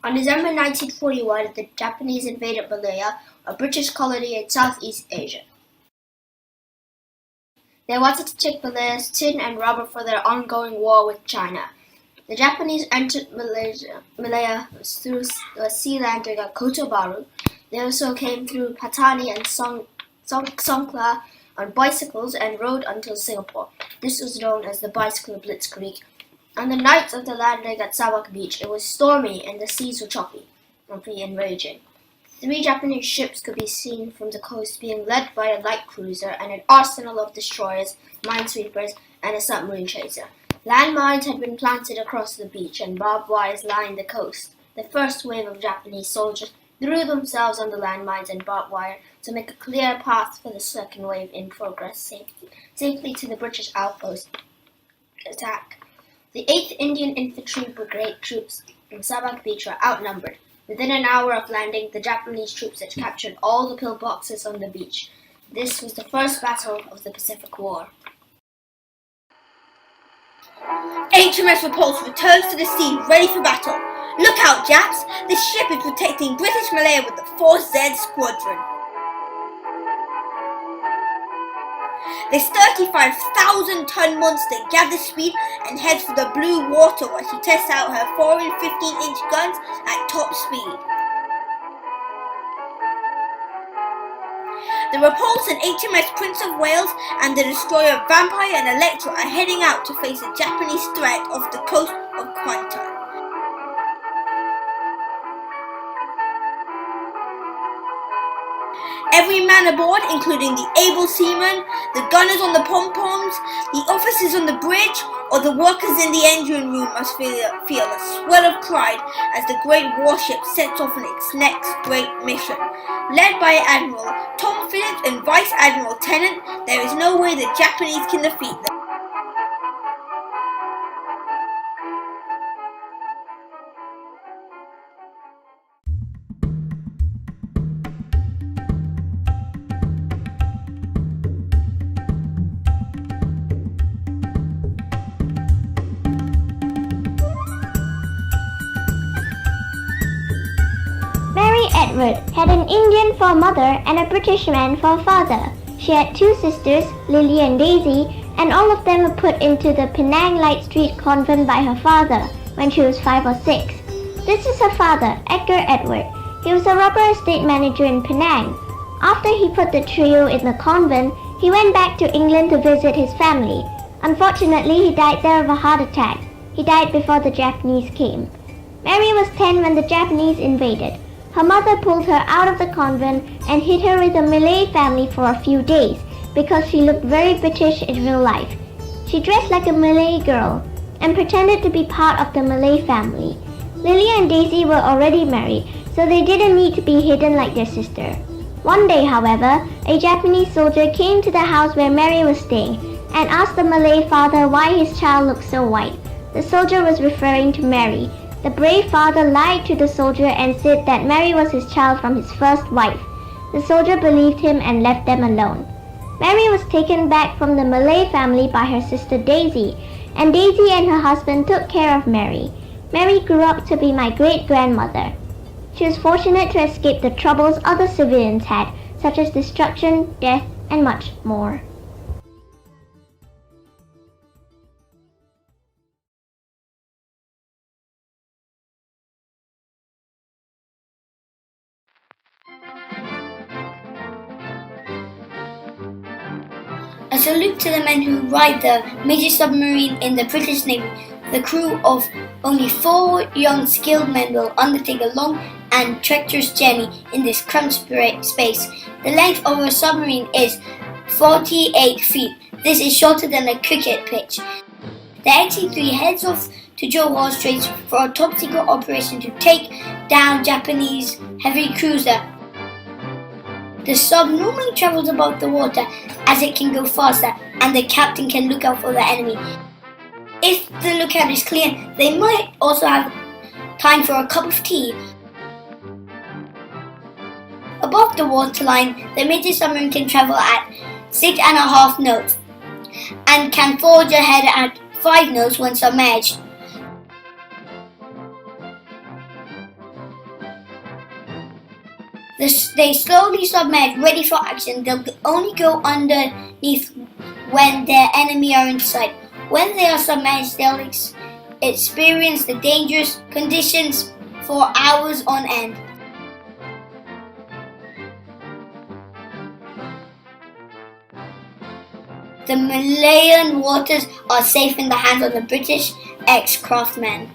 On December 1941, the Japanese invaded Malaya, a British colony in Southeast Asia. They wanted to take Malaya's tin and rubber for their ongoing war with China. The Japanese entered Malaya through a sea landing at Kota Bharu. They also came through Patani and Songkhla on bicycles and rode until Singapore. This was known as the Bicycle Blitzkrieg. On the night of the landing at Sabak Beach, it was stormy and the seas were choppy and raging. 3 Japanese ships could be seen from the coast, being led by a light cruiser and an arsenal of destroyers, minesweepers, and a submarine chaser. Landmines had been planted across the beach and barbed wires lined the coast. The first wave of Japanese soldiers threw themselves on the landmines and barbed wire to make a clear path for the second wave in progress safely to the British outpost attack. The 8th Indian Infantry Brigade troops in Sabak Beach were outnumbered. Within an hour of landing, the Japanese troops had captured all the pillboxes on the beach. This was the first battle of the Pacific War. HMS Repulse returns to the sea, ready for battle. Look out, Japs! This ship is protecting British Malaya with the 4Z Squadron. This 35,000-ton monster gathers speed and heads for the blue water while she tests out her 4 and 15-inch guns at top speed. The Repulse and HMS Prince of Wales and the destroyer Vampire and Electra are heading out to face the Japanese threat off the coast of Kuantan. Every man aboard, including the able seamen, the gunners on the pom-poms, the officers on the bridge, or the workers in the engine room must feel a swell of pride as the great warship sets off on its next great mission. Led by Admiral Tom Phillips and Vice Admiral Tennant, there is no way the Japanese can defeat them. Edward had an Indian for a mother and a British man for a father. She had 2 sisters, Lily and Daisy, and all of them were put into the Penang Light Street convent by her father when she was 5 or 6. This is her father, Edgar Edward. He was a rubber estate manager in Penang. After he put the trio in the convent, he went back to England to visit his family. Unfortunately, he died there of a heart attack. He died before the Japanese came. Mary was 10 when the Japanese invaded. Her mother pulled her out of the convent and hid her with a Malay family for a few days because she looked very British in real life. She dressed like a Malay girl and pretended to be part of the Malay family. Lily and Daisy were already married, so they didn't need to be hidden like their sister. One day, however, a Japanese soldier came to the house where Mary was staying and asked the Malay father why his child looked so white. The soldier was referring to Mary. The brave father lied to the soldier and said that Mary was his child from his first wife. The soldier believed him and left them alone. Mary was taken back from the Malay family by her sister Daisy, and Daisy and her husband took care of Mary. Mary grew up to be my great-grandmother. She was fortunate to escape the troubles other civilians had, such as destruction, death, and much more. A salute to the men who ride the major submarine in the British Navy. The crew of only 4 young skilled men will undertake a long and treacherous journey in this cramped space. The length of a submarine is 48 feet. This is shorter than a cricket pitch. The XE-3 heads off to Johor Straits for a top-secret operation to take down Japanese heavy cruiser. The sub normally travels above the water as it can go faster and the captain can look out for the enemy. If the lookout is clear, they might also have time for a cup of tea. Above the waterline, the major submarine can travel at 6.5 knots and can forge ahead at 5 knots when submerged. They slowly submerge, ready for action. They'll only go underneath when their enemy are in sight. When they are submerged, they'll experience the dangerous conditions for hours on end. The Malayan waters are safe in the hands of the British ex-craftsmen.